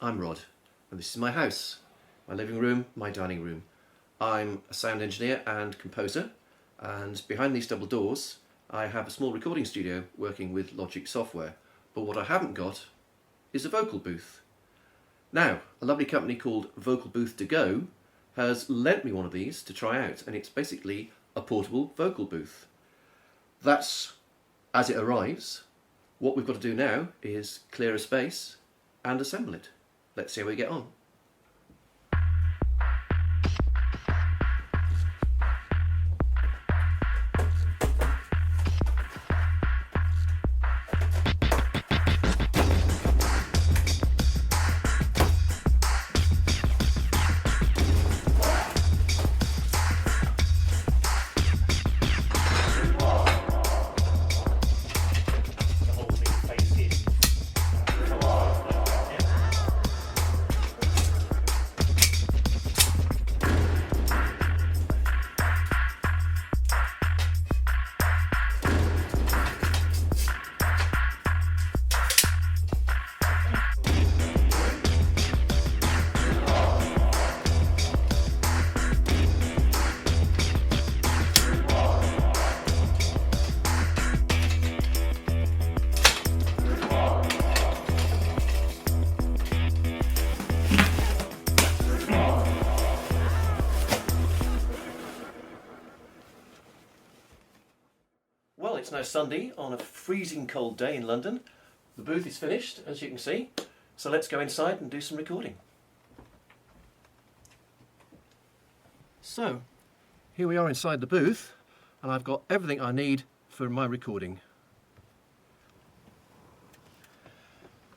I'm Rod, and this is my house, my living room, my dining room. I'm a sound engineer and composer, and behind these double doors I have a small recording studio working with Logic software, but what I haven't got is a vocal booth. Now, a lovely company called Vocalboothtogo has lent me one of these to try out, and it's basically a portable vocal booth. That's as it arrives. What we've got to do now is clear a space and assemble it. Let's see how we get on. Well, it's now Sunday on a freezing cold day in London. The booth is finished, as you can see, so let's go inside and do some recording. So, here we are inside the booth, and I've got everything I need for my recording.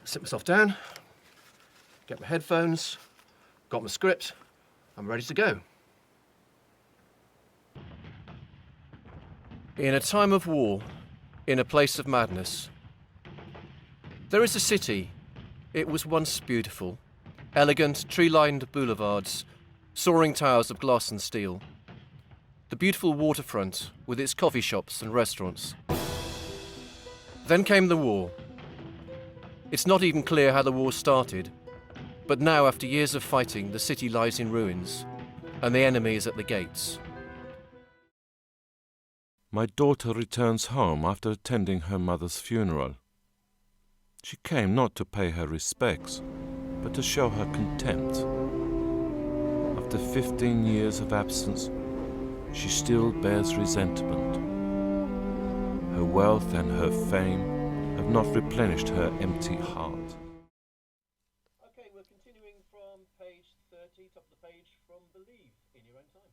Sit myself down, get my headphones, got my script, I'm ready to go. In a time of war, in a place of madness, there is a city. It was once beautiful. Elegant, tree-lined boulevards, soaring towers of glass and steel. The beautiful waterfront with its coffee shops and restaurants. Then came the war. It's not even clear how the war started, but now, after years of fighting, the city lies in ruins, and the enemy is at the gates. My daughter returns home after attending her mother's funeral. She came not to pay her respects, but to show her contempt. After 15 years of absence, she still bears resentment. Her wealth and her fame have not replenished her empty heart. Okay, we're continuing from page 30, top of the page, from Believe, in your own time.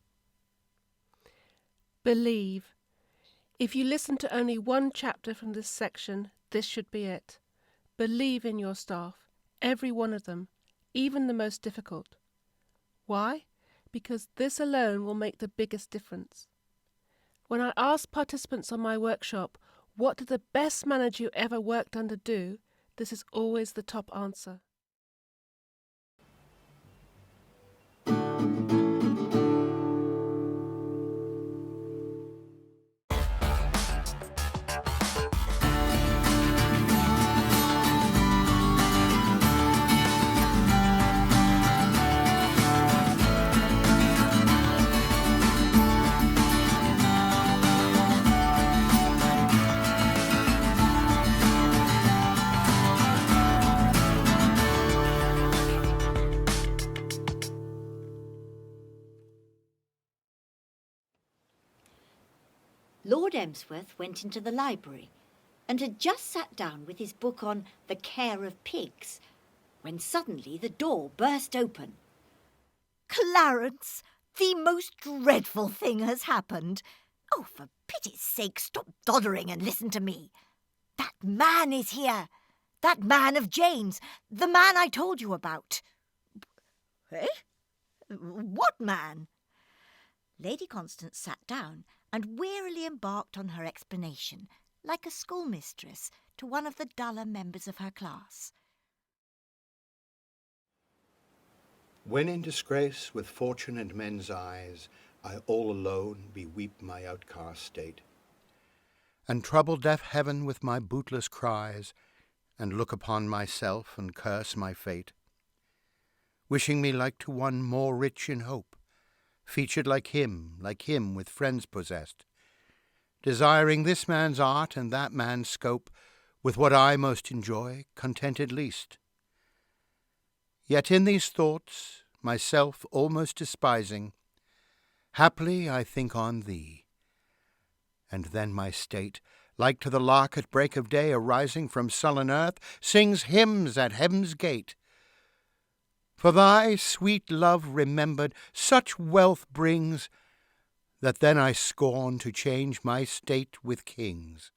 Believe. If you listen to only one chapter from this section, this should be it. Believe in your staff, every one of them, even the most difficult. Why? Because this alone will make the biggest difference. When I ask participants on my workshop, what did the best manager you ever worked under do? This is always the top answer. Lord Emsworth went into the library and had just sat down with his book on the care of pigs when suddenly the door burst open. Clarence, the most dreadful thing has happened. Oh, for pity's sake, stop doddering and listen to me. That man is here. That man of Jane's. The man I told you about. Eh? What man? Lady Constance sat down and wearily embarked on her explanation, like a schoolmistress to one of the duller members of her class. When in disgrace with fortune and men's eyes, I all alone beweep my outcast state, and trouble deaf heaven with my bootless cries, and look upon myself and curse my fate. wishing me like to one more rich in hope, featured like him with friends possessed, desiring this man's art and that man's scope, with what I most enjoy, contented least. Yet in these thoughts, myself almost despising, haply I think on thee, and then my state, like to the lark at break of day arising from sullen earth, sings hymns at heaven's gate. For thy sweet love remembered such wealth brings, that then I scorn to change my state with kings.